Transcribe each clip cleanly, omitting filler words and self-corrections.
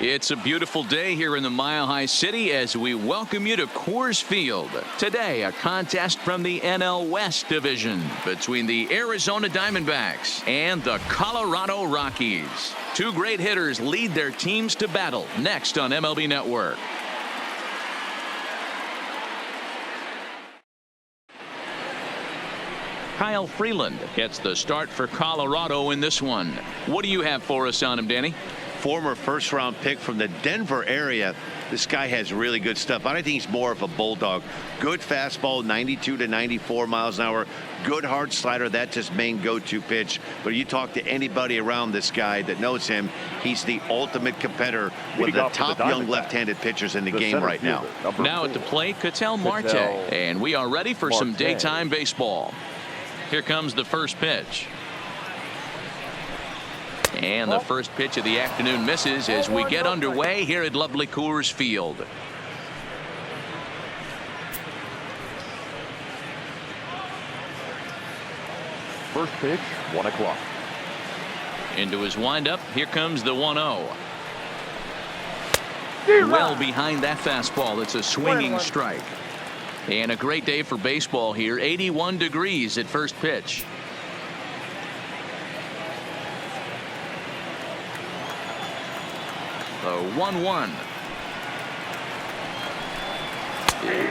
It's a beautiful day here in the Mile High City as we welcome you to Coors Field. Today, a contest from the NL West Division between the Arizona Diamondbacks and the Colorado Rockies. Two great hitters lead their teams to battle next on MLB Network. Kyle Freeland gets the start for Colorado in this one. What do you have for us on him, Danny? Former first-round pick from the Denver area. This guy has really good stuff. I think he's more of a bulldog. Good fastball, 92 to 94 miles an hour. Good hard slider. That's his main go-to pitch. But you talk to anybody around this guy that knows him, he's the ultimate competitor, one of the top young left-handed pitchers in the game right now. Now at the plate, Ketel Marte. And we are ready for some daytime baseball. Here comes the first pitch. And the first pitch of the afternoon misses as we get underway here at lovely Coors Field. First pitch, 1 o'clock. Into his windup, here comes the 1-0. Well behind that fastball, it's a swinging strike. And a great day for baseball here. 81 degrees at first pitch. The 1-1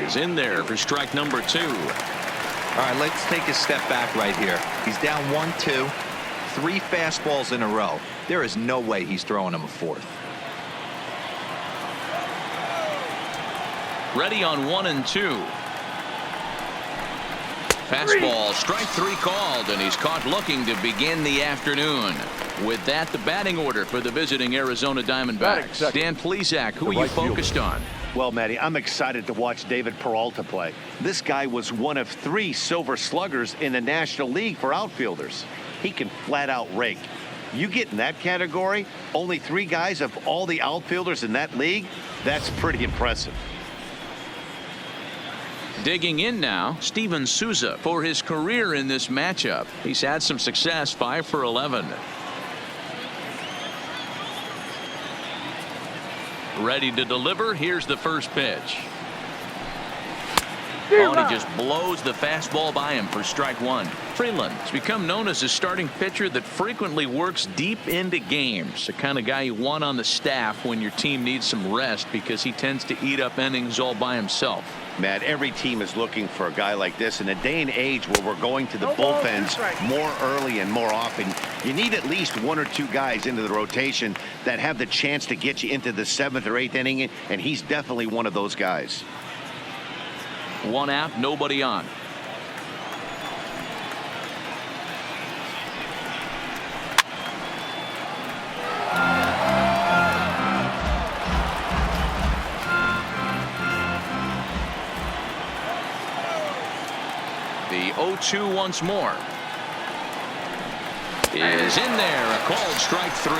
is in there for strike number 2. All right, let's take a step back right here. He's down 1-2, 3 fastballs in a row. There is no way he's throwing him a fourth. Ready on 1-2. Fastball, strike 3 called, and he's caught looking to begin the afternoon. With that, the batting order for the visiting Arizona Diamondbacks. Dan Plesac, who are you focused on? Well, Matty, I'm excited to watch David Peralta play. This guy was one of 3 silver sluggers in the National League for outfielders. He can flat out rake. You get in that category, only 3 guys of all the outfielders in that league, that's pretty impressive. Digging in now, Steven Souza for his career in this matchup. He's had some success, 5 for 11. Ready to deliver. Here's the first pitch. Oh, and he just blows the fastball by him for strike 1. Freeland has become known as a starting pitcher that frequently works deep into games. The kind of guy you want on the staff when your team needs some rest because he tends to eat up innings all by himself. Matt, every team is looking for a guy like this in a day and age where we're going to the bullpens more early and more often. You need at least 1 or 2 guys into the rotation that have the chance to get you into the 7th or 8th inning, and he's definitely one of those guys. 1 out, nobody on. The 0-2 once more is in there. A called strike 3.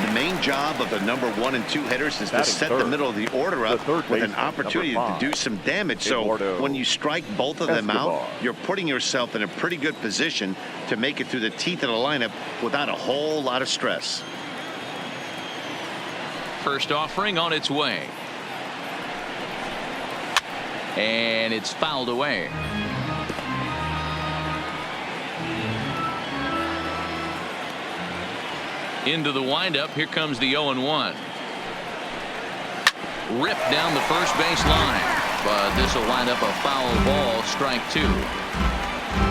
The main job of the number 1 and 2 hitters is to set the middle of the order up with an opportunity to do some damage. So when you strike both of them out, you're putting yourself in a pretty good position to make it through the teeth of the lineup without a whole lot of stress. First offering on its way. And it's fouled away. Into the windup. Here comes the 0-1. Ripped down the first base line. But this will wind up a foul ball. Strike 2.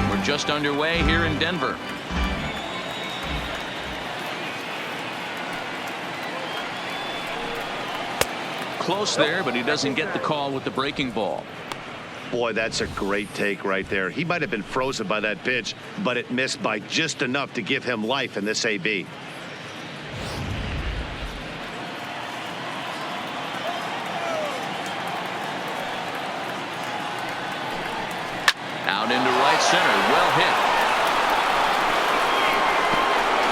We're just underway here in Denver. Close there, but he doesn't get the call with the breaking ball. Boy, that's a great take right there. He might have been frozen by that pitch, but it missed by just enough to give him life in this AB. Out into right center. Well hit.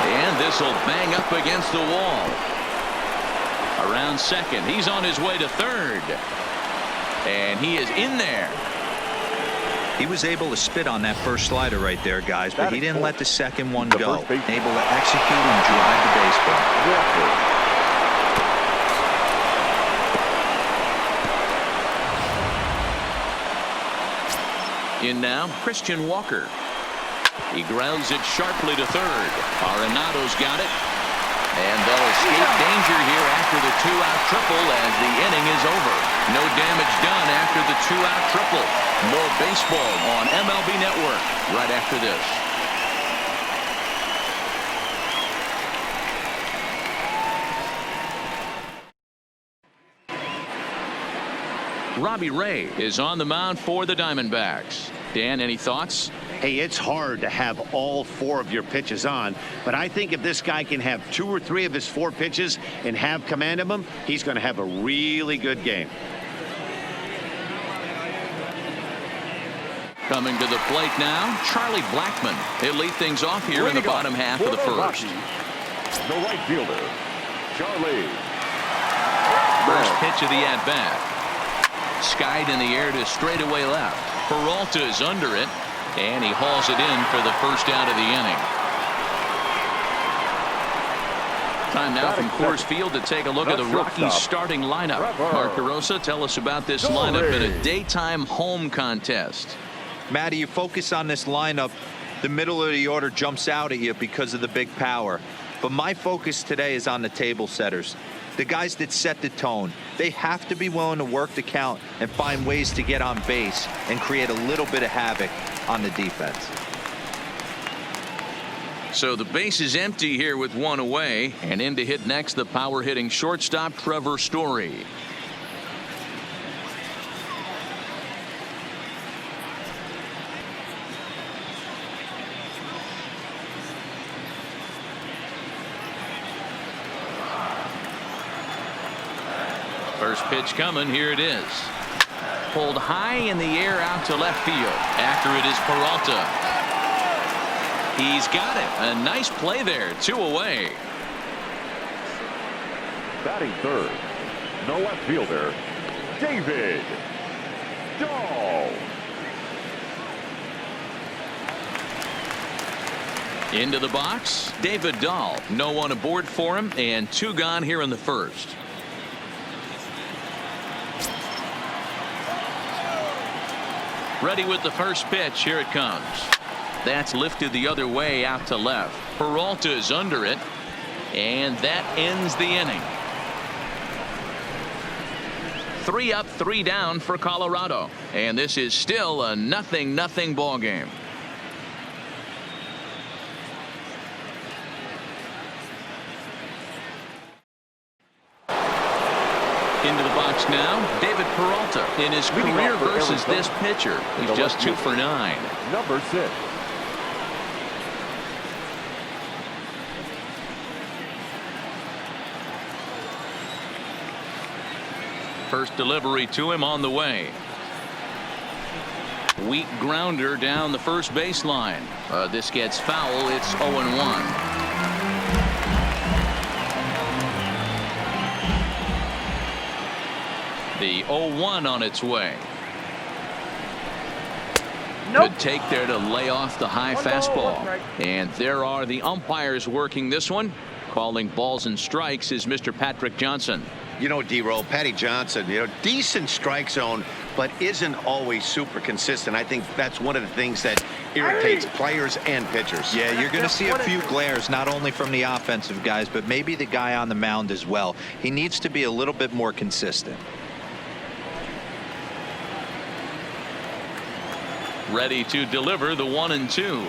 And this will bang up against the wall. Around second. He's on his way to third. And he is in there. He was able to spit on that first slider right there, guys, but he didn't let the second one go. Able to execute and drive the baseball. In now, Christian Walker. He grounds it sharply to third. Arenado's got it. And they'll escape danger here after the two-out triple as the inning is over. No damage done after the two-out triple. More baseball on MLB Network right after this. Robbie Ray is on the mound for the Diamondbacks. Dan, any thoughts? Hey, it's hard to have all 4 of your pitches on, but I think if this guy can have 2 or 3 of his 4 pitches and have command of them, he's going to have a really good game. Coming to the plate now, Charlie Blackmon. He'll lead things off here in the bottom half of the first. Rockies, the right fielder, Charlie. First pitch of the at-bat. Skied in the air to straightaway left. Peralta is under it, and he hauls it in for the first out of the inning. Time now from Coors Field to take a look at the Rockies starting lineup. Mark Carosa, tell us about this lineup in a daytime home contest. Matty, you focus on this lineup, the middle of the order jumps out at you because of the big power. But my focus today is on the table setters. The guys that set the tone. They have to be willing to work the count and find ways to get on base and create a little bit of havoc on the defense. So the base is empty here with 1 away, and in to hit next the power hitting shortstop Trevor Story. First pitch coming. Here it is. Pulled high in the air out to left field. After it is Peralta. He's got it. A nice play there. 2 away. Batting third, the left fielder, David Dahl. Into the box, David Dahl. No one aboard for him, and 2 gone here in the first. Ready with the first pitch. Here it comes. That's lifted the other way out to left. Peralta is under it, and that ends the inning. 3 up, 3 down for Colorado, and this is still a 0-0 ball game. Into the box now, David Peralta. In his career versus this pitcher, he's just 2 for 9. Number 6. First delivery to him on the way. Weak grounder down the first baseline. This gets foul. It's 0-1. The 0-1 on its way. Nope. Good take there to lay off the high fastball. And there are the umpires working this one. Calling balls and strikes is Mr. Patrick Johnson. You know, D-Roll, Patty Johnson, decent strike zone, but isn't always super consistent. I think that's one of the things that irritates players and pitchers. Yeah, you're going to see a few glares, not only from the offensive guys, but maybe the guy on the mound as well. He needs to be a little bit more consistent. Ready to deliver the 1-2.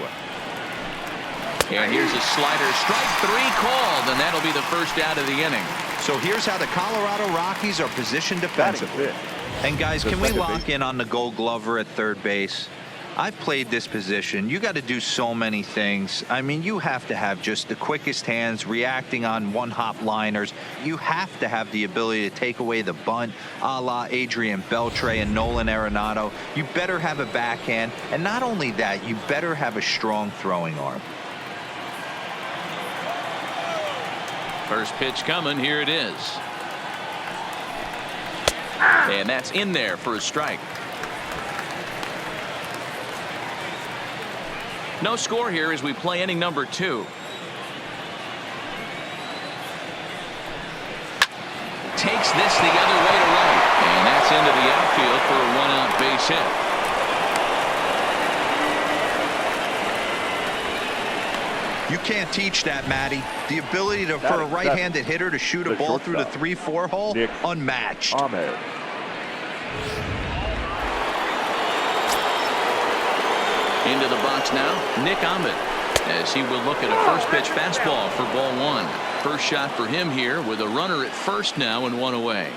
And here's a slider. Strike 3 called, and that'll be the first out of the inning. So here's how the Colorado Rockies are positioned defensively. And guys, can we lock in on the Gold Glover at third base? I've played this position. You got to do so many things. I mean, you have to have just the quickest hands, reacting on one-hop liners. You have to have the ability to take away the bunt, a la Adrian Beltre and Nolan Arenado. You better have a backhand, and not only that, you better have a strong throwing arm. First pitch coming. Here it is. And that's in there for a strike. No score here as we play inning number 2. Takes this the other way to right, and that's into the outfield for a 1-out base hit. You can't teach that, Matty. The ability for a right-handed hitter to shoot a ball through the 3-4 hole, unmatched. Into the box now, Nick Ahmed, as he will look at a first pitch fastball for ball 1. First shot for him here with a runner at first now and 1 away.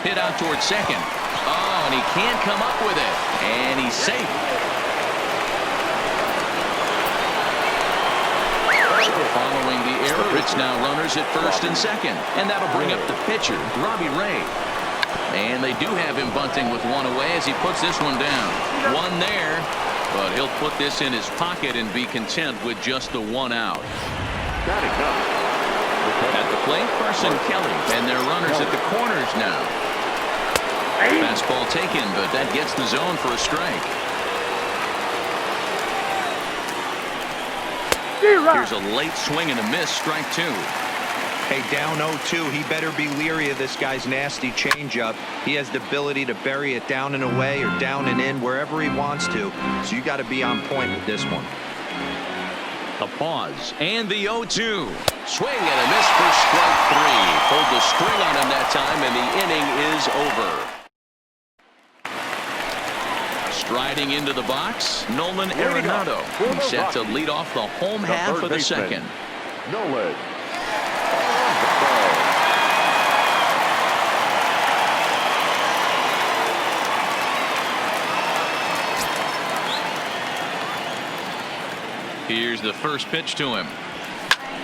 Hit out towards second. Oh, and he can't come up with it. And he's safe. Following the error, it's now runners at first and second. And that'll bring up the pitcher, Robbie Ray. And they do have him bunting with 1 away as he puts this one down. 1 there, but he'll put this in his pocket and be content with just the 1 out. At the plate, Carson Kelly, and their runners at the corners now. Fastball taken, but that gets the zone for a strike. Here's a late swing and a miss, strike 2. Hey, down 0-2, he better be leery of this guy's nasty changeup. He has the ability to bury it down and away or down and in wherever he wants to. So you got to be on point with this one. A pause and the 0-2. Swing and a miss for strike 3. Pulled the string on him that time, and the inning is over. Striding into the box, Nolan Arenado. He's set to lead off the home half of the second. Nolan. Here's the first pitch to him.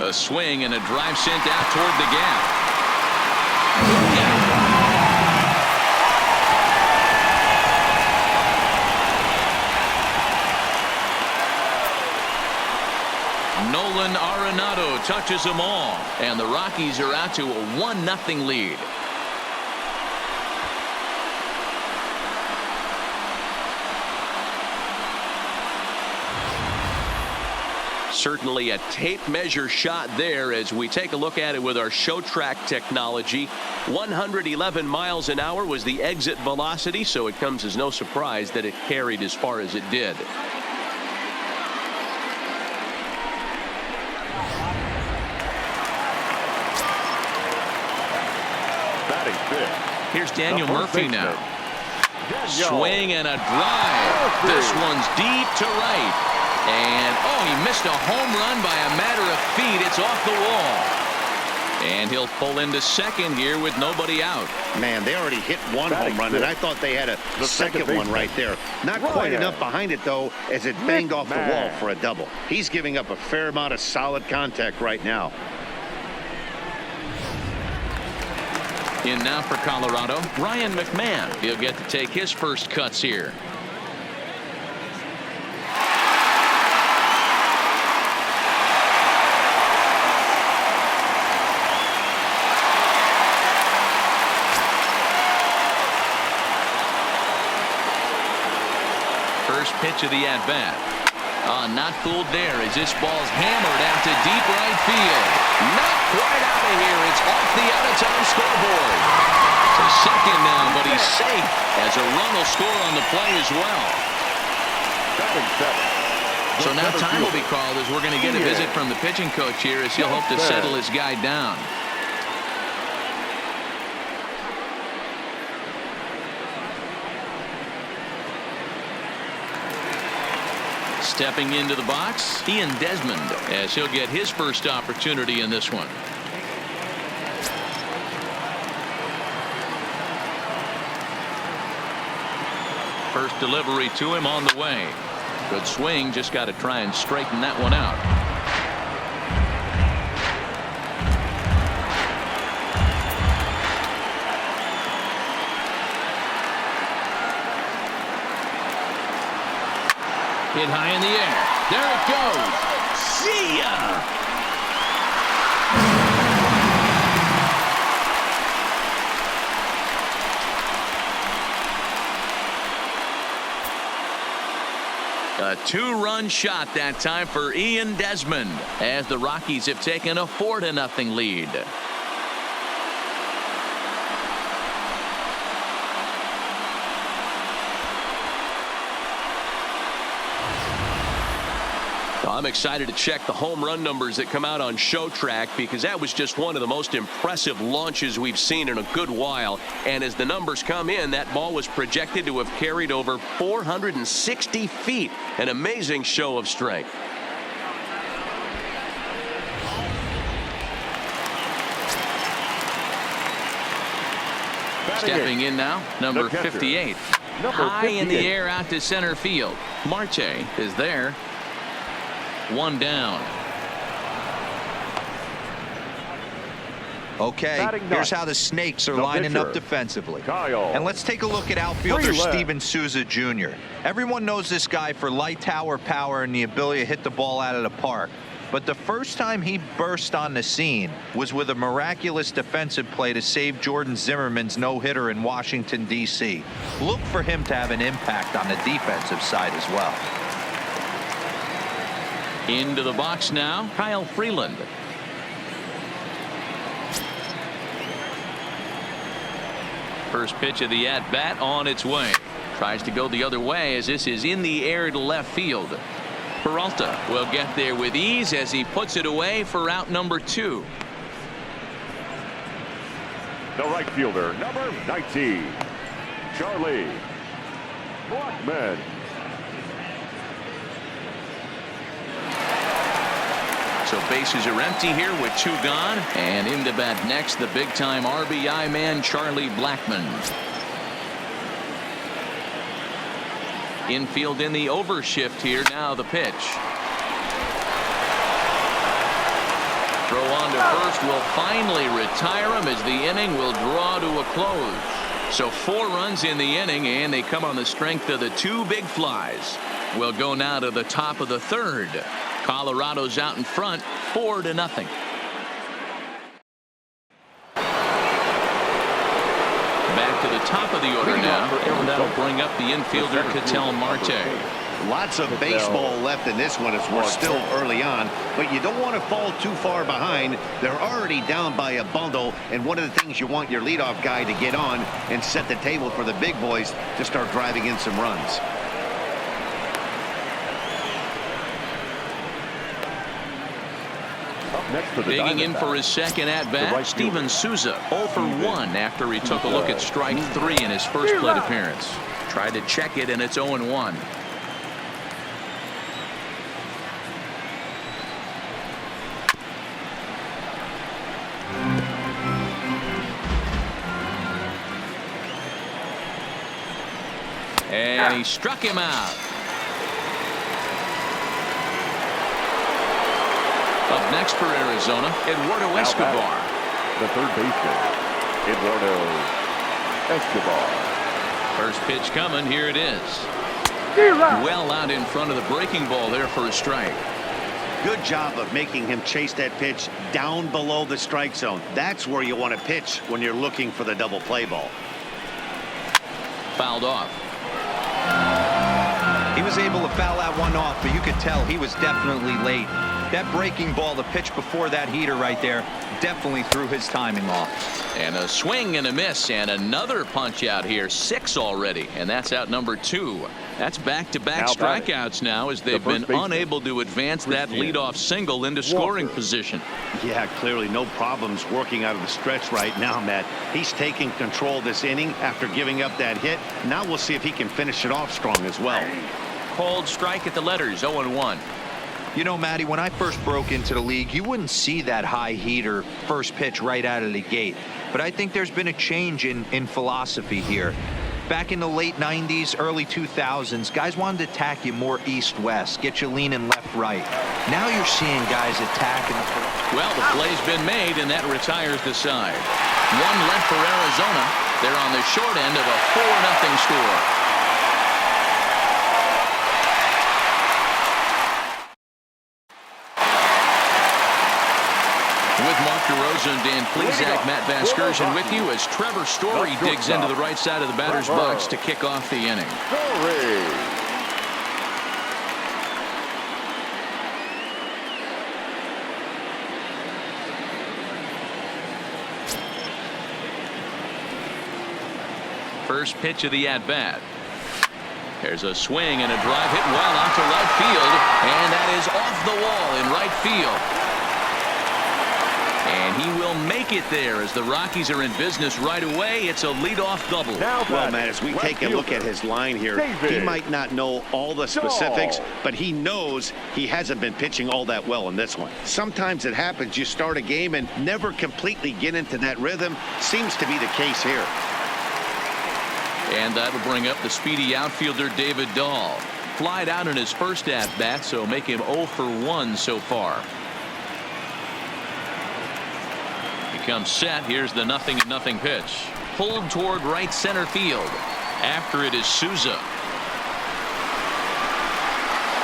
A swing and a drive sent out toward the gap. Nolan Arenado touches them all, and the Rockies are out to a 1-0 lead. Certainly a tape measure shot there as we take a look at it with our show track technology. 111 miles an hour was the exit velocity, so it comes as no surprise that it carried as far as it did. Here's Daniel Murphy now. Swing and a drive. This one's deep to right. And, oh, he missed a home run by a matter of feet. It's off the wall. And he'll pull into second here with nobody out. Man, they already hit 1 home run, and I thought they had a second one right there. Not quite enough behind it, though, as it banged off the wall for a double. He's giving up a fair amount of solid contact right now. In now for Colorado, Ryan McMahon. He'll get to take his first cuts here. First pitch of the at-bat. Not fooled there as this ball's hammered out to deep right field. Not quite out of here. It's off the out-of-town scoreboard. To second now, but he's safe as a run will score on the play as well. So now time will be called as we're going to get a visit from the pitching coach here as he'll hope to settle his guy down. Stepping into the box, Ian Desmond, as he'll get his first opportunity in this one. First delivery to him on the way. Good swing, just got to try and straighten that one out. Hit high in the air. There it goes. See ya! A 2-run shot that time for Ian Desmond as the Rockies have taken a 4-0 lead. I'm excited to check the home run numbers that come out on Show Track, because that was just one of the most impressive launches we've seen in a good while. And as the numbers come in, that ball was projected to have carried over 460 feet. An amazing show of strength. Stepping in now, number 58. High in the air out to center field. Marte is there. 1 down. Okay, here's how the Snakes are lining up defensively. And let's take a look at outfielder Steven Souza Jr. Everyone knows this guy for light tower power and the ability to hit the ball out of the park. But the first time he burst on the scene was with a miraculous defensive play to save Jordan Zimmerman's no-hitter in Washington, D.C. Look for him to have an impact on the defensive side as well. Into the box now, Kyle Freeland. First pitch of the at-bat on its way. Tries to go the other way as this is in the air to left field. Peralta will get there with ease as he puts it away for out number 2. The right fielder, number 19, Charlie Blackmon. So bases are empty here with 2 gone, and in to bat next, the big-time RBI man, Charlie Blackmon. Infield in the overshift here. Now the pitch. Throw on to first will finally retire him as the inning will draw to a close. So 4 runs in the inning, and they come on the strength of the 2 big flies. We'll go now to the top of the 3rd. Colorado's out in front, 4-0. Back to the top of the order now, and that'll bring up the infielder Ketel Marte. Lots of baseball left in this one as we're still early on, but you don't want to fall too far behind. They're already down by a bundle, and one of the things you want your leadoff guy to get on and set the table for the big boys to start driving in some runs. Digging in for his second at-bat, Steven Souza 0 for 1 after he took a look at strike 3 in his first plate appearance. Tried to check it, and it's 0-1. And he struck him out. Up next for Arizona, Eduardo Escobar. The third baseman, Eduardo Escobar. First pitch coming. Here it is. Well out in front of the breaking ball there for a strike. Good job of making him chase that pitch down below the strike zone. That's where you want to pitch when you're looking for the double play ball. Fouled off. He was able to foul that one off, but you could tell he was definitely late. That breaking ball, the pitch before that heater right there, definitely threw his timing off. And a swing and a miss, and another punch out here. 6 already, and that's out number 2. That's back-to-back strikeouts now as they've been unable to advance that leadoff single into scoring position. Yeah, clearly no problems working out of the stretch right now, Matt. He's taking control this inning after giving up that hit. Now we'll see if he can finish it off strong as well. Cold strike at the letters, 0-1. You know, Matty, when I first broke into the league, you wouldn't see that high heater first pitch right out of the gate. But I think there's been a change in philosophy here. Back in the late 90s, early 2000s, guys wanted to attack you more east-west, get you leaning left-right. Now you're seeing guys attacking. Well, the play's been made, and that retires the side. 1 left for Arizona. They're on the short end of a 4-0 score. With Mark DeRosa and Dan Plesac, Matt Vasgersian with you as Trevor Story digs into the right side of the batter's box to kick off the inning. first pitch of the at-bat. There's a swing and a drive hit well out to right field, and that is off the wall in right field. And he will make it there as the Rockies are in business right away. It's a leadoff double. Well, Matt, as we take a look at his line here, he might not know all the specifics, but he knows he hasn't been pitching all that well in this one. Sometimes it happens. You start a game and never completely get into that rhythm. Seems to be the case here. And that'll bring up the speedy outfielder David Dahl. Flied out in his first at-bat, so make him 0 for 1 so far. He comes set. Here's the 0-0 pitch. Pulled toward right center field. After it is Souza.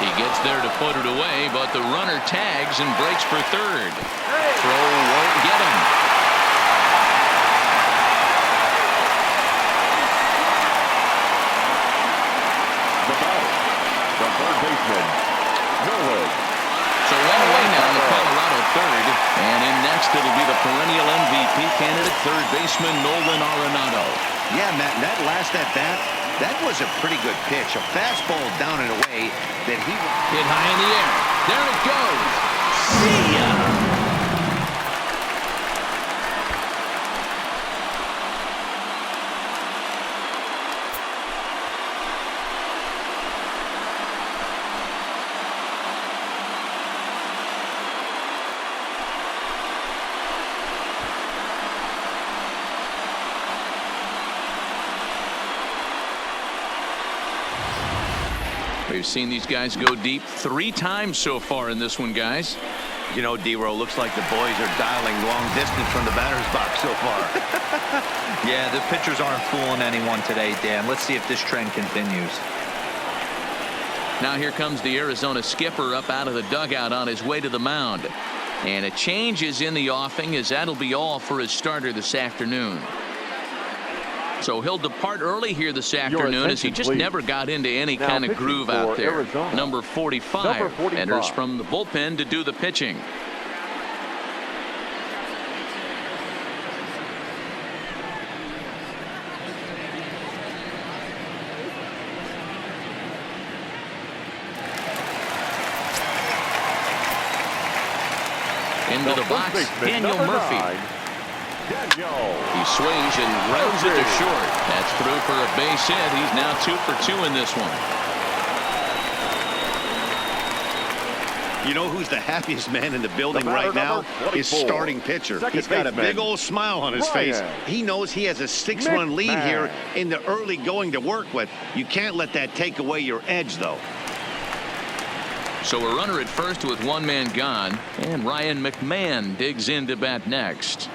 He gets there to put it away, but the runner tags and breaks for third. Throw won't get him. So one away now in the Colorado third, and in next it'll be the perennial MVP candidate third baseman Nolan Arenado. Yeah, Matt, that last at bat, that was a pretty good pitch. A fastball down and away that he hit high in the air. There it goes. See ya. We've seen these guys go deep 3 times so far in this one, guys. You know, D-Row, looks like the boys are dialing long distance from the batter's box so far. Yeah, the pitchers aren't fooling anyone today, Dan. Let's see if this trend continues. Now here comes the Arizona skipper up out of the dugout on his way to the mound. And a change is in the offing, as that'll be all for his starter this afternoon. So he'll depart early here this afternoon, as he just never got into any kind of groove out there. Arizona. Number 45 enters from the bullpen to do the pitching. Into the box, Daniel Murphy. He swings and rounds it to short. That's through for a base hit. He's now 2 for 2 in this one. You know who's the happiest man in the building right now? His starting pitcher. He's got a big old smile on his face. He knows he has a 6-run lead here in the early going to work with. You can't let that take away your edge, though. So a runner at first with 1 man gone, and Ryan McMahon digs in to bat next.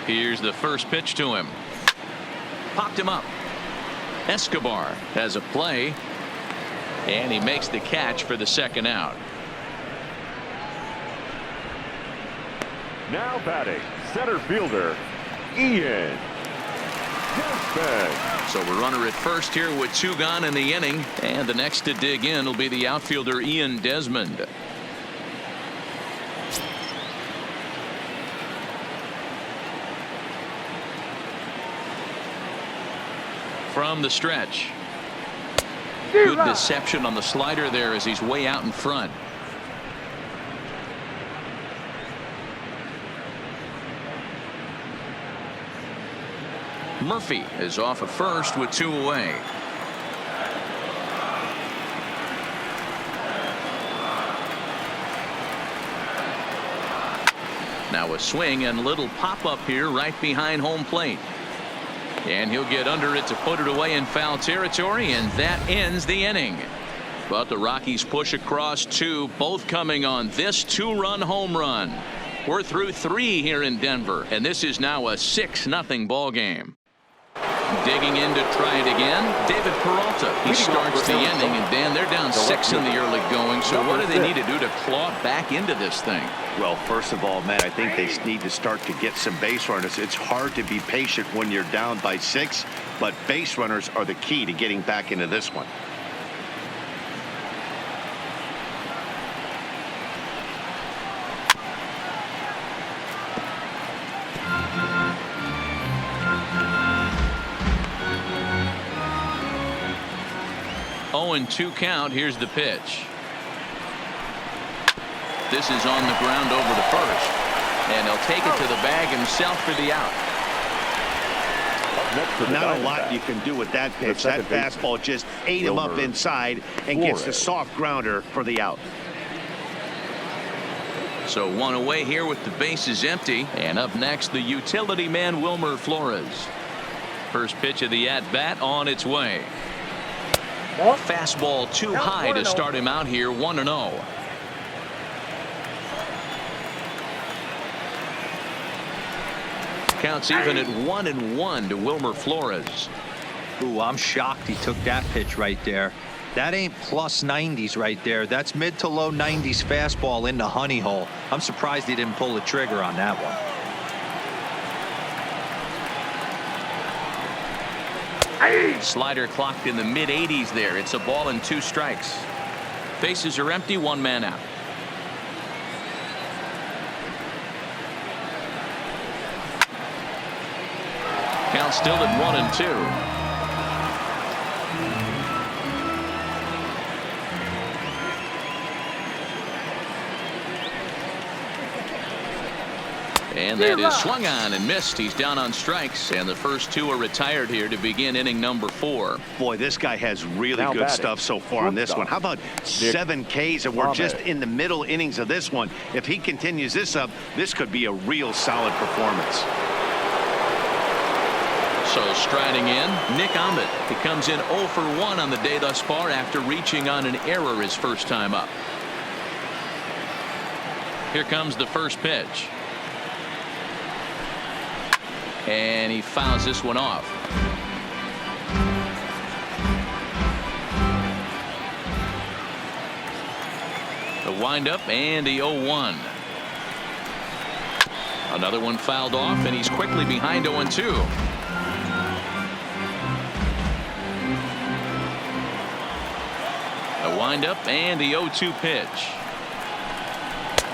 Here's the first pitch to him. Popped him up. Escobar has a play, and he makes the catch for the second out. Now batting, center fielder, Ian Desmond. So a runner at first here with 2 gone in the inning, and the next to dig in will be the outfielder Ian Desmond. From the stretch. Good deception on the slider there as he's way out in front. Murphy is off at first with 2 away. Now a swing and a little pop up here right behind home plate. And he'll get under it to put it away in foul territory, and that ends the inning. But the Rockies push across 2, both coming on this 2-run home run. We're through 3 here in Denver, and this is now a 6-0 ball game. Digging in to try it again, David Peralta. He starts the inning, and Dan, they're down 6 in the early going. So what do they need to do to claw back into this thing? Well, first of all, Matt, I think they need to start to get some base runners. It's hard to be patient when you're down by 6, but base runners are the key to getting back into this one. 0-2 count. Here's the pitch. This is on the ground over to first. And he'll take it to the bag himself for the out. Not a lot you can do with that pitch. That fastball just ate him up inside and gets the soft grounder for the out. So one away here with the bases empty. And up next, the utility man, Wilmer Flores. First pitch of the at-bat on its way. Fastball too high to start him out here, 1-0. Counts even at 1-1 to Wilmer Flores. Ooh, I'm shocked he took that pitch right there. That ain't plus 90s right there. That's mid to low 90s fastball in the honey hole. I'm surprised he didn't pull the trigger on that one. Slider clocked in the mid 80s there. It's a ball and 2 strikes. Bases are empty, 1 man out. Count still at 1-2. And that is swung on and missed. He's down on strikes, and the first 2 are retired here to begin inning number 4. Boy, this guy has really good stuff so far on this one. How about 7 Ks, and we're just in the middle innings of this one. If he continues this up, this could be a real solid performance. So striding in, Nick Ahmed. He comes in 0 for 1 on the day thus far after reaching on an error his first time up. Here comes the first pitch. And he fouls this one off. The windup and the 0-1. Another one fouled off, and he's quickly behind 0-2. The windup and the 0-2 pitch.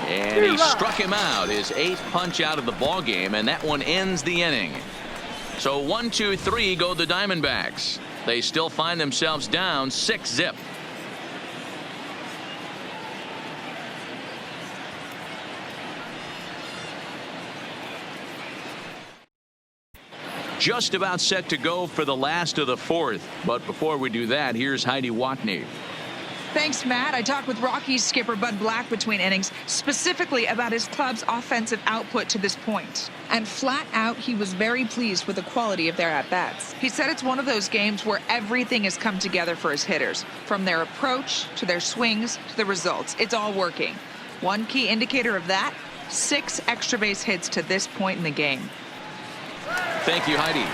And he struck him out, his 8th punch out of the ball game, and that one ends the inning. So 1-2-3 go the Diamondbacks. They still find themselves down 6-0. Just about set to go for the last of the 4th. But before we do that, here's Heidi Watney. Thanks, Matt. I talked with Rockies skipper Bud Black between innings, specifically about his club's offensive output to this point. And flat out, he was very pleased with the quality of their at-bats. He said it's one of those games where everything has come together for his hitters, from their approach to their swings to the results. It's all working. One key indicator of that, 6 extra base hits to this point in the game. Thank you, Heidi.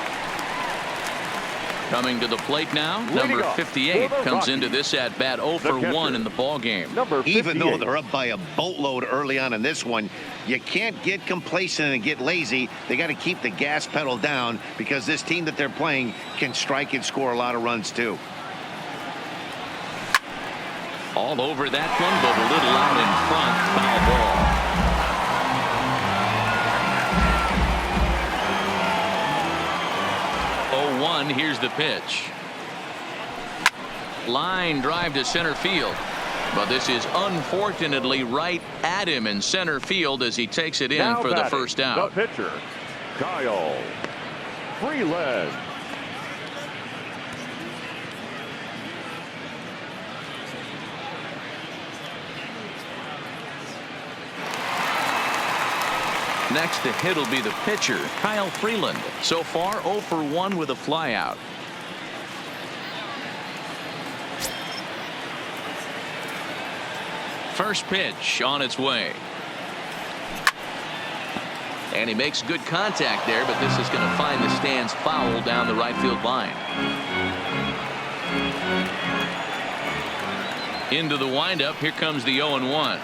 Coming to the plate now, number 58 comes into this at bat 0 for 1 in the ball game. Even though they're up by a boatload early on in this one, you can't get complacent and get lazy. They got to keep the gas pedal down because this team that they're playing can strike and score a lot of runs too. All over that one, but a little out in front. Foul ball. Here's the pitch. Line drive to center field. But this is unfortunately right at him in center field as he takes it in now for the batting, first out. The pitcher, Kyle Freeland. Next to hit will be the pitcher, Kyle Freeland. So far 0 for 1 with a flyout. First pitch on its way. And he makes good contact there, but this is going to find the stands foul down the right field line. Into the windup. Here comes the 0-1.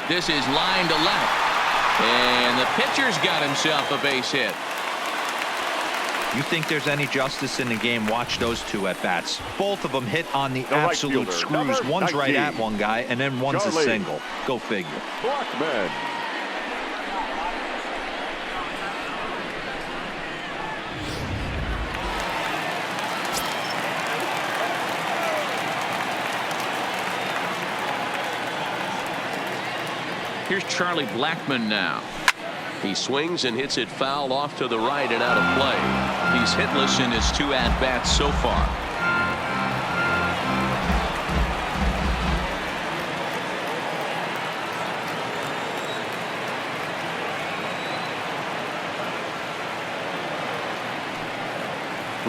This is line to left. And the pitcher's got himself a base hit. You think there's any justice in the game? Watch those 2 at bats. Both of them hit on the absolute screws. One's right at one guy, and then one's a single. Go figure. Blackman. Here's Charlie Blackmon now. He swings and hits it foul off to the right and out of play. He's hitless in his 2 at-bats so far.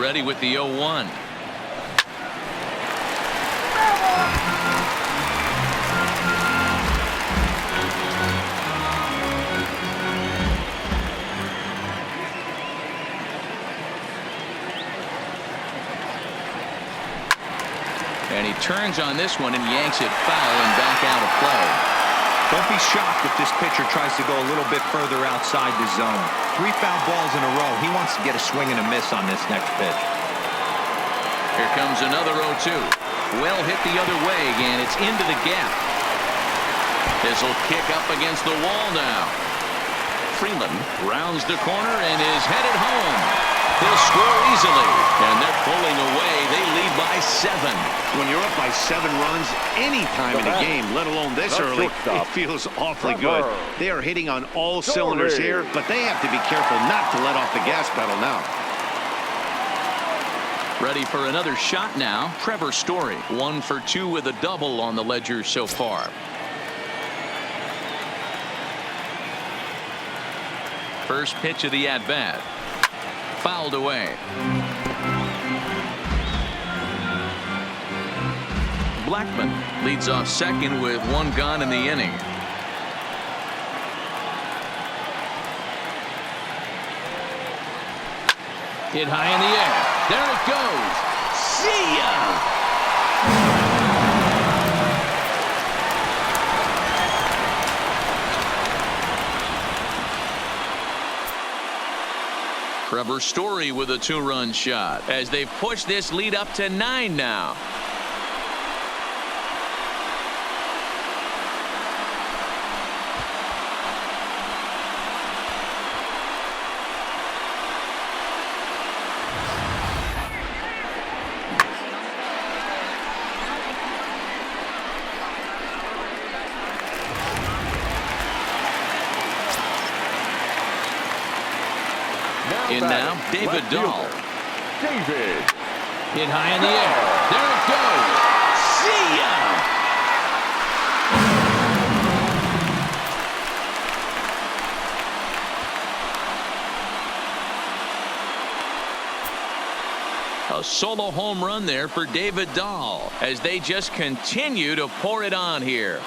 Ready with the 0-1. And he turns on this one and yanks it foul and back out of play. Don't be shocked if this pitcher tries to go a little bit further outside the zone. 3 foul balls in a row. He wants to get a swing and a miss on this next pitch. Here comes another 0-2. Well hit the other way, and it's into the gap. This will kick up against the wall now. Freeland rounds the corner and is headed home. They'll score easily, and they're pulling away. They lead by 7. When you're up by 7 runs any time in a game, let alone this early, it feels awfully good. They are hitting on all cylinders here, but they have to be careful not to let off the gas pedal now. Ready for another shot now. Trevor Story, 1 for 2 with a double on the ledger so far. First pitch of the at-bat. Fouled away. Blackmon leads off second with 1 gone in the inning. Hit high in the air. There it goes. See ya! Trevor Story with a 2-run shot as they push this lead up to 9 now. In now, David Dahl. David. Hit high in the air. There it goes. See ya! A solo home run there for David Dahl as they just continue to pour it on here.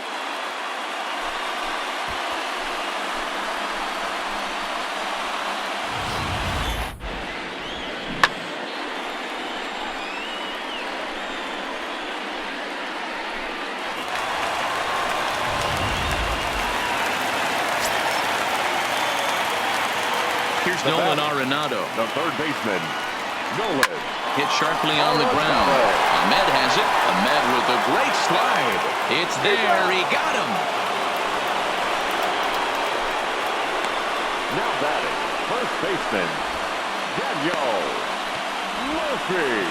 Here's Nolan Arenado. The third baseman, Nolan. Hit sharply on the ground. Ahmed has it. Ahmed with a great slide. It's there. He got him. Now batting, first baseman, Daniel Murphy.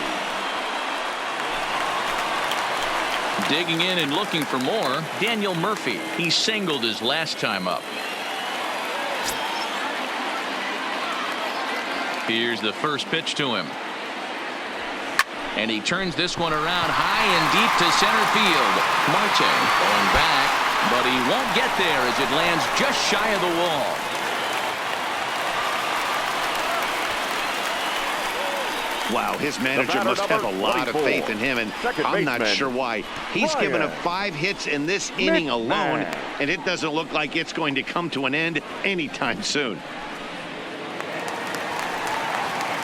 Digging in and looking for more, Daniel Murphy. He singled his last time up. Here's the first pitch to him. And he turns this one around high and deep to center field. Marte going back, but he won't get there as it lands just shy of the wall. Wow, his manager must have a lot of faith in him, and I'm not sure why. He's given up 5 hits in this inning alone, and it doesn't look like it's going to come to an end anytime soon.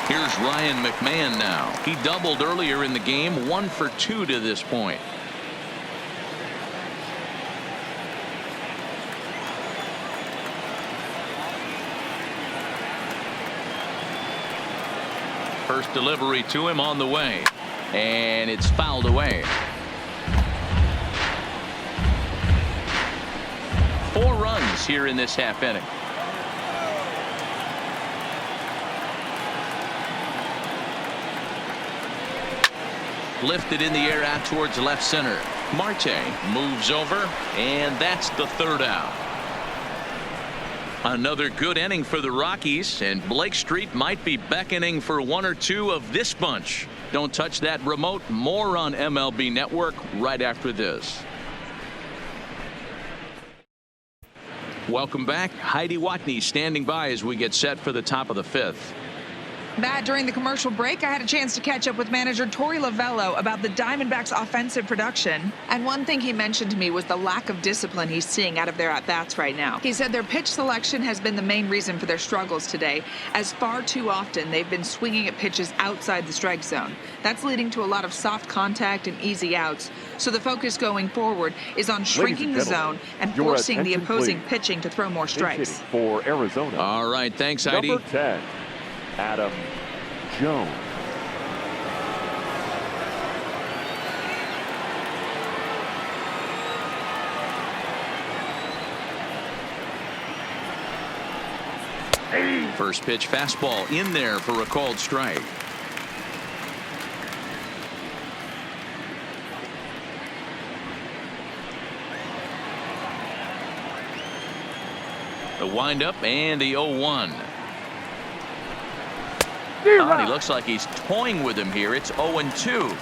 Here's Ryan McMahon now. He doubled earlier in the game, 1 for 2 to this point. First delivery to him on the way, and it's fouled away. 4 runs here in this half inning. Lifted in the air out towards left center. Marte moves over, and that's the 3rd out. Another good inning for the Rockies, and Blake Street might be beckoning for one or two of this bunch. Don't touch that remote. More on MLB Network right after this. Welcome back. Heidi Watney standing by as we get set for the top of the fifth. Matt, during the commercial break, I had a chance to catch up with manager Torey Lovello about the Diamondbacks' offensive production. And one thing he mentioned to me was the lack of discipline he's seeing out of their at-bats right now. He said their pitch selection has been the main reason for their struggles today, as far too often they've been swinging at pitches outside the strike zone. That's leading to a lot of soft contact and easy outs. So the focus going forward is on shrinking the zone and forcing the opposing pitching to throw more strikes. For Arizona. All right, thanks, Heidi. Number 10. Adam Jones. First pitch fastball in there for a called strike. The windup and the 0-1. Oh, he looks like he's toying with him here. It's 0-2.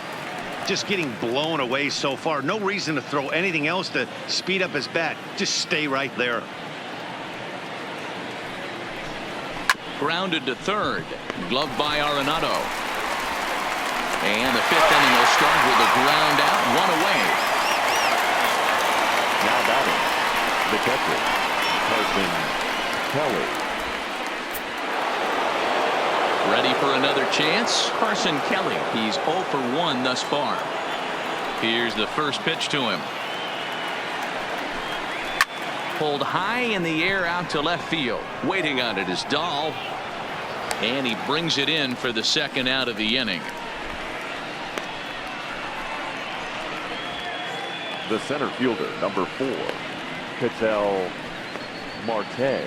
Just getting blown away so far. No reason to throw anything else to speed up his bat. Just stay right there. Grounded to third. Gloved by Arenado. And the fifth inning will start with a ground out, one away. Now batting, the catcher, Carson Kelly. Ready for another chance. Carson Kelly. He's 0 for 1 thus far. Here's the first pitch to him. Pulled high in the air out to left field. Waiting on it is Dahl. And he brings it in for the second out of the inning. The center fielder, number 4, Ketel Marte.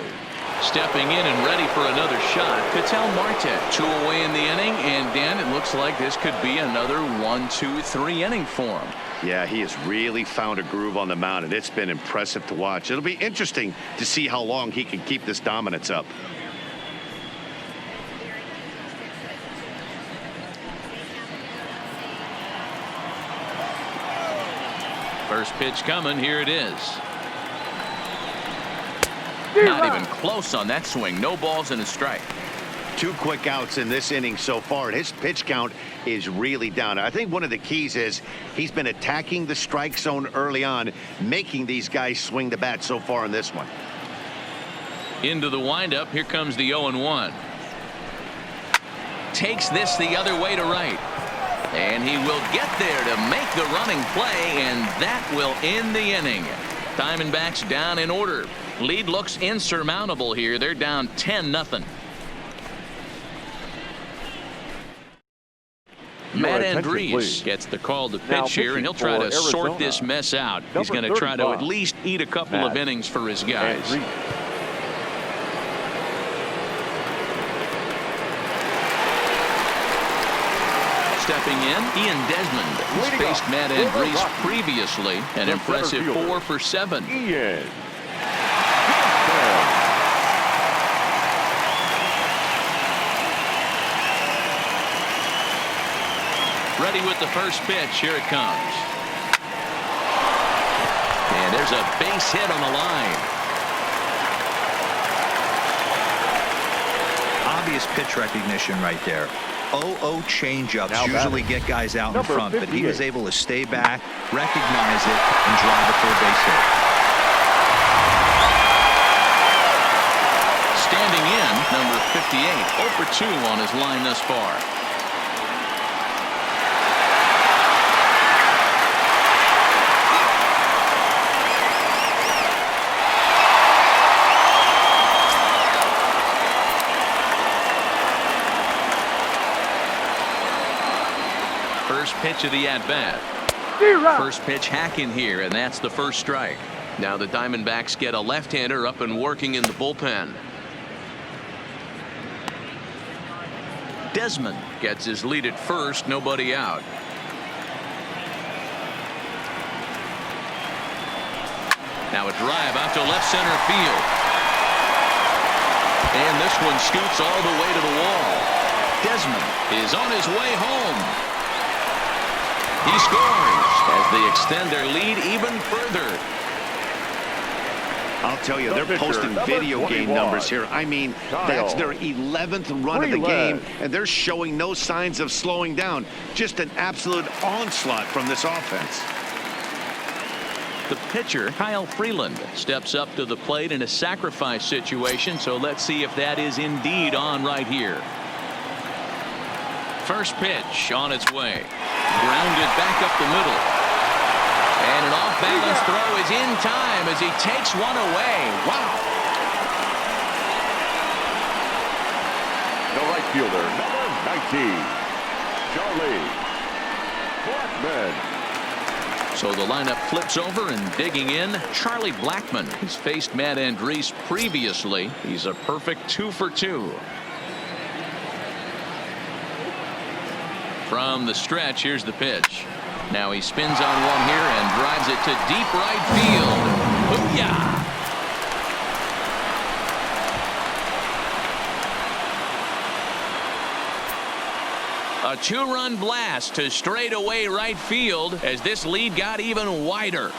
Stepping in and ready for another shot. Ketel Marte. 2 away in the inning, and Dan, it looks like this could be another 1, 2, 3 inning for him. Yeah, he has really found a groove on the mound, and it's been impressive to watch. It'll be interesting to see how long he can keep this dominance up. First pitch coming. Here it is. Not even close on that swing. No balls and a strike. 2 quick outs in this inning so far, and his pitch count is really down. I think one of the keys is he's been attacking the strike zone early on, making these guys swing the bat so far in this one. Into the windup. Here comes the 0-1. Takes this the other way to right. And he will get there to make the running play, and that will end the inning. Diamondbacks down in order. Lead looks insurmountable here. They're down 10-0. Matt Andrees gets the call to pitch here, and he'll try to sort this mess out. He's going to try to at least eat a couple of innings for his guys. Stepping in, Ian Desmond. He's faced Matt Andrees previously. An impressive 4 for 7. Ian. Ready with the first pitch. Here it comes. And there's a base hit on the line. Obvious pitch recognition right there. 0-0 changeups usually get guys out in front, but he was able to stay back, recognize it, and drive it for a base hit. Standing in, number 58, 0 for 2 on his line thus far. First pitch of the at-bat. First pitch hacking here, and that's the first strike. Now the Diamondbacks get a left-hander up and working in the bullpen. Desmond gets his lead at first, nobody out. Now a drive out to left center field. And this one scoots all the way to the wall. Desmond is on his way home. He scores as they extend their lead even further. I'll tell you, they're posting video game numbers here. I mean, that's their 11th run of the game, and they're showing no signs of slowing down. Just an absolute onslaught from this offense. The pitcher, Kyle Freeland, steps up to the plate in a sacrifice situation, so let's see if that is indeed on right here. First pitch on its way. Grounded back up the middle. And an off-balance throw is in time as he takes one away. Wow. The right fielder, number 19, Charlie Blackmon. So the lineup flips over, and digging in, Charlie Blackmon. He's faced Matt Andriese previously. He's a perfect 2 for 2. From the stretch, here's the pitch. Now he spins on one here and drives it to deep right field. Booyah! A 2-run blast to straightaway right field as this lead got even wider.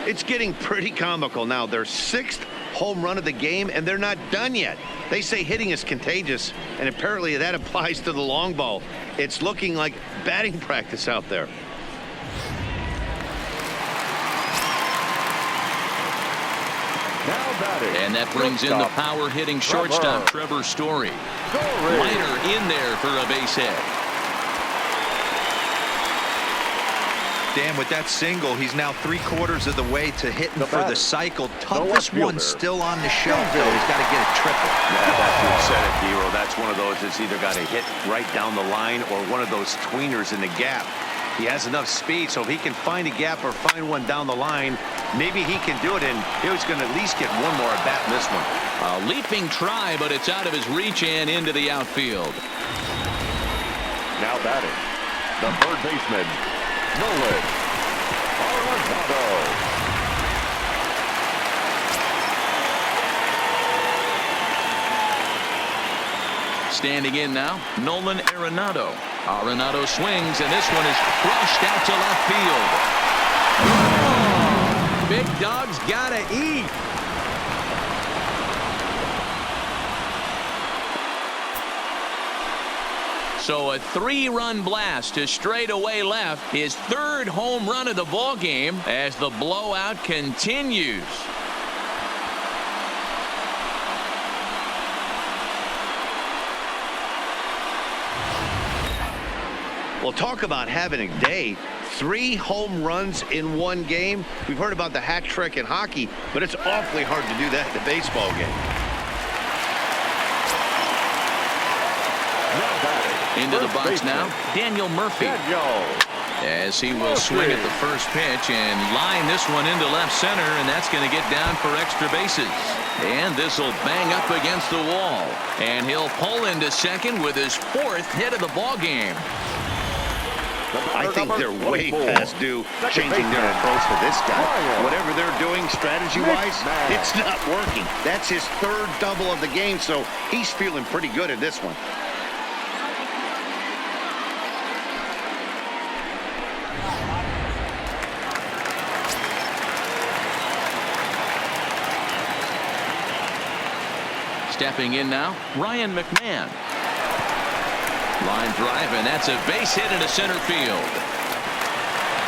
It's getting pretty comical now. Their 6th home run of the game, and they're not done yet. They say hitting is contagious, and apparently that applies to the long ball. It's looking like batting practice out there. Now batting. And that brings in the power-hitting shortstop, Trevor Story. Leiter in there for a base hit. Dan, with that single, he's now 3/4 of the way to hitting for the cycle. Toughest one still on the shelf, though. He's got to get a triple. Yeah, that's what said it, Hero. That's one of those that's either got to hit right down the line or one of those tweeners in the gap. He has enough speed, so if he can find a gap or find one down the line, maybe he can do it, and he's going to at least get one more at bat in this one. A leaping try, but it's out of his reach and into the outfield. Now batting, the third baseman, Nolan Arenado. Standing in now, Nolan Arenado. Arenado swings, and this one is crushed out to left field. Oh, big dog's gotta eat. So a 3-run blast to straightaway left, his 3rd home run of the ball game as the blowout continues. Well, talk about having a day. 3 home runs in one game. We've heard about the hat trick in hockey, but it's awfully hard to do that in a baseball game. Into the box now, Daniel Murphy. As he will swing at the first pitch and line this one into left center, and that's going to get down for extra bases. And this will bang up against the wall. And he'll pull into second with his 4th hit of the ball game. I think they're way past due changing their approach to this guy. Whatever they're doing strategy-wise, it's not working. That's his 3rd double of the game, so he's feeling pretty good at this one. Stepping in now, Ryan McMahon. Line drive, and that's a base hit into center field.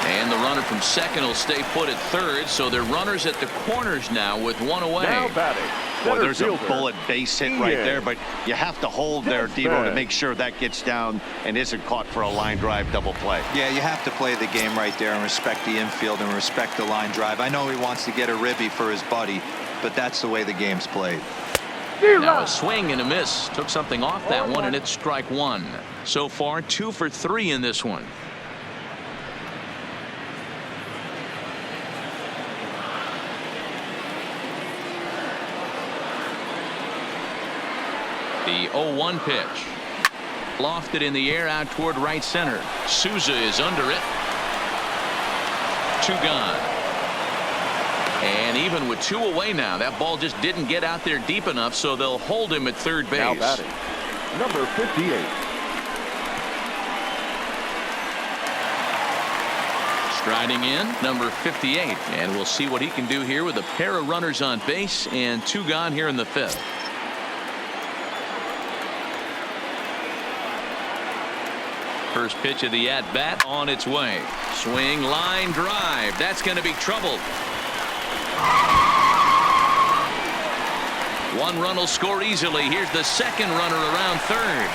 And the runner from second will stay put at third, so they're runners at the corners now with one away. Now batting. Boy, there's a bullet base hit right there, but you have to hold there, Devo, to make sure that gets down and isn't caught for a line drive double play. Yeah, you have to play the game right there and respect the infield and respect the line drive. I know he wants to get a ribby for his buddy, but that's the way the game's played. Now a swing and a miss. Took something off that one, and it's strike 1. So far, 2 for 3 in this one. The 0-1 pitch. Lofted in the air out toward right center. Souza is under it. 2 gone. And even with 2 away now, that ball just didn't get out there deep enough, so they'll hold him at third base. Now batting, number 58. Striding in, number 58. And we'll see what he can do here with a pair of runners on base and 2 gone here in the 5th. First pitch of the at-bat on its way. Swing, line drive. That's going to be troubled. 1 run will score easily. Here's the second runner around third.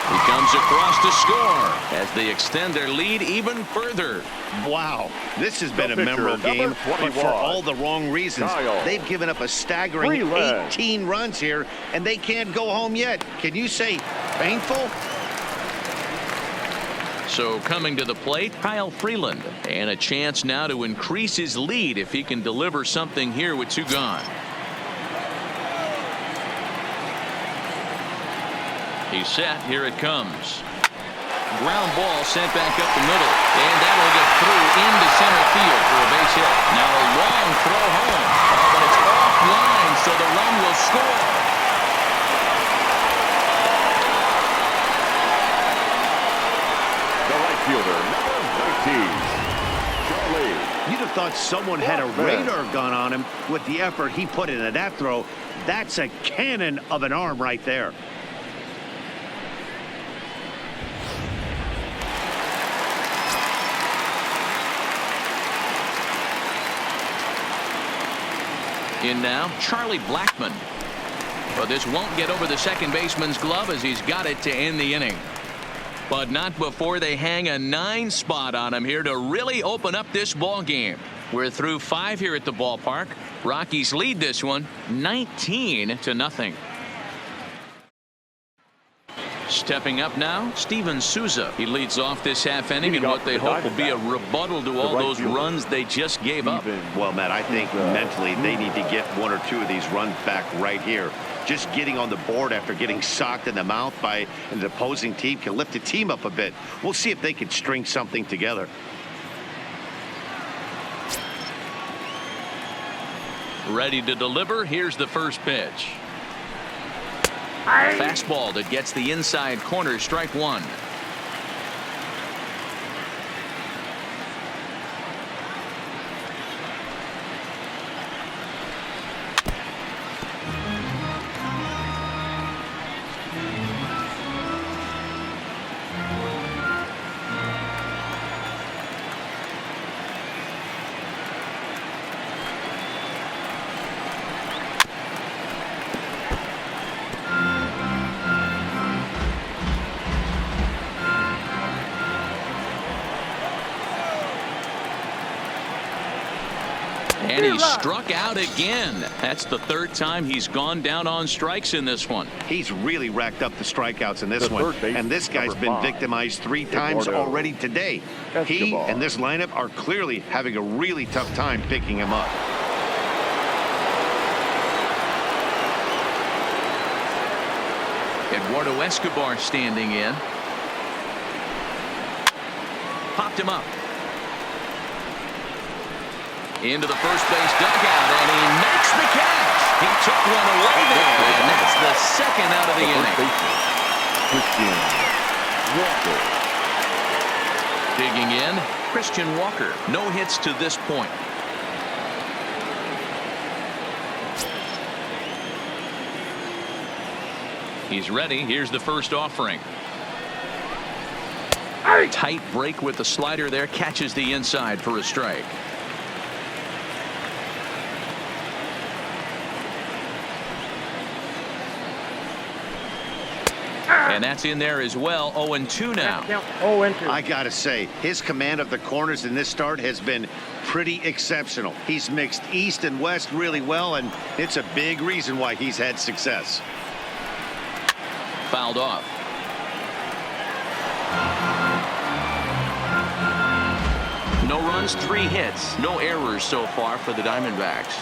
He comes across to score as they extend their lead even further. Wow, this has been a memorable game, but for all the wrong reasons. They've given up a staggering 18 runs here, and they can't go home yet. Can you say painful? So coming to the plate, Kyle Freeland, and a chance now to increase his lead if he can deliver something here with 2 gone. He's set. Here it comes. Ground ball sent back up the middle, and that'll get through into center field for a base hit. Now a long throw home, but it's offline, so the run will score. The right fielder, number 19, Charlie. You'd have thought someone had a radar gun on him with the effort he put into that throw. That's a cannon of an arm right there. In now, Charlie Blackmon. But this won't get over the second baseman's glove as he's got it to end the inning. But not before they hang a 9 spot on him here to really open up this ball game. We're through 5 here at the ballpark. Rockies lead this one 19-0. Stepping up now, Steven Souza. He leads off this half inning in what they hope will be a rebuttal to all those runs they just gave up. Well, Matt, I think mentally they need to get 1 or 2 of these runs back right here. Just getting on the board after getting socked in the mouth by an opposing team can lift the team up a bit. We'll see if they can string something together. Ready to deliver. Here's the first pitch. Fastball that gets the inside corner. Strike 1. And he struck out again. That's the 3rd time he's gone down on strikes in this one. He's really racked up the strikeouts in this one. And this guy's been victimized 3 times already today. He and this lineup are clearly having a really tough time picking him up. Eduardo Escobar standing in. Popped him up. Into the first base dugout, and he makes the catch. He took one away there, and that's the 2nd out of the inning. Digging in, Christian Walker. No hits to this point. He's ready. Here's the first offering. Tight break with the slider there. Catches the inside for a strike. And that's in there as well. 0-2 now. I gotta say, his command of the corners in this start has been pretty exceptional. He's mixed east and west really well, and it's a big reason why he's had success. Fouled off. No runs, 3 hits, no errors so far for the Diamondbacks.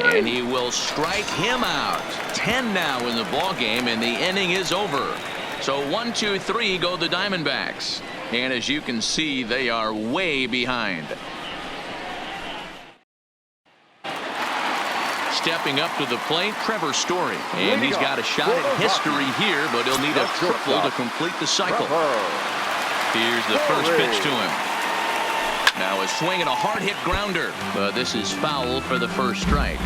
And he will strike him out. 10 now in the ball game, and the inning is over. So 1, 2, 3 go the Diamondbacks. And as you can see, they are way behind. Stepping up to the plate, Trevor Story. And he's got a shot at history here, but he'll need a triple to complete the cycle. Here's the first pitch to him. Now a swing and a hard hit grounder, but this is foul for the first strike.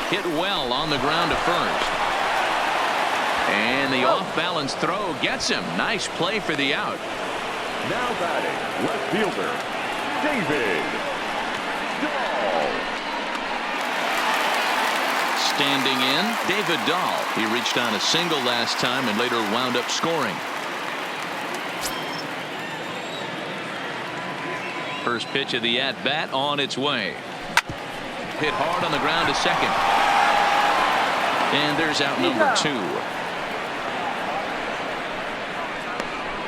Hit well on the ground to first. And the off-balance throw gets him. Nice play for the out. Now batting, left fielder, David Dahl. Standing in, David Dahl. He reached on a single last time and later wound up scoring. First pitch of the at-bat on its way. Hit hard on the ground to second. And there's out number 2.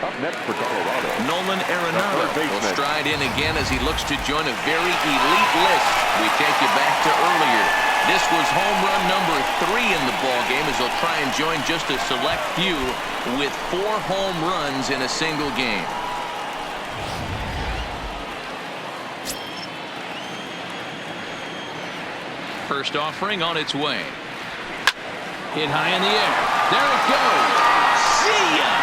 Up next for Colorado, Nolan Arenado will stride in again as he looks to join a very elite list. We take you back to earlier. This was home run number 3 in the ball game as they'll try and join just a select few with 4 home runs in a single game. First offering on its way. Hit high in the air. There it goes. See ya!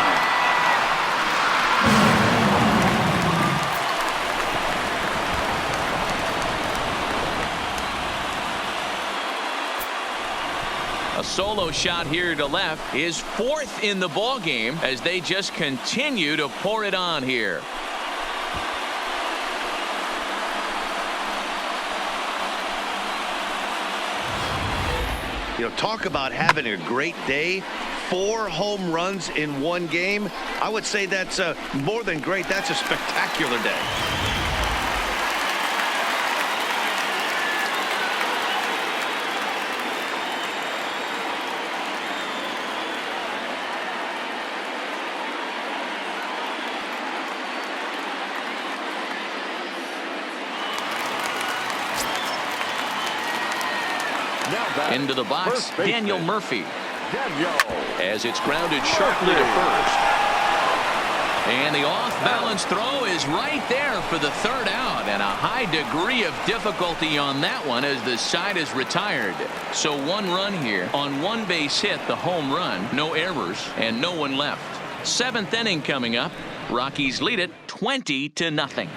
A solo shot here to left, his 4th in the ball game as they just continue to pour it on here. You know, talk about having a great day. 4 home runs in one game. I would say that's more than great. That's a spectacular day. Into the box, Daniel Murphy. Daniel. As it's grounded sharply to first. And the off-balance throw is right there for the 3rd out. And a high degree of difficulty on that one as the side is retired. So 1 run here on 1 base hit, the home run. No errors and no one left. 7th inning coming up. Rockies lead it 20-0.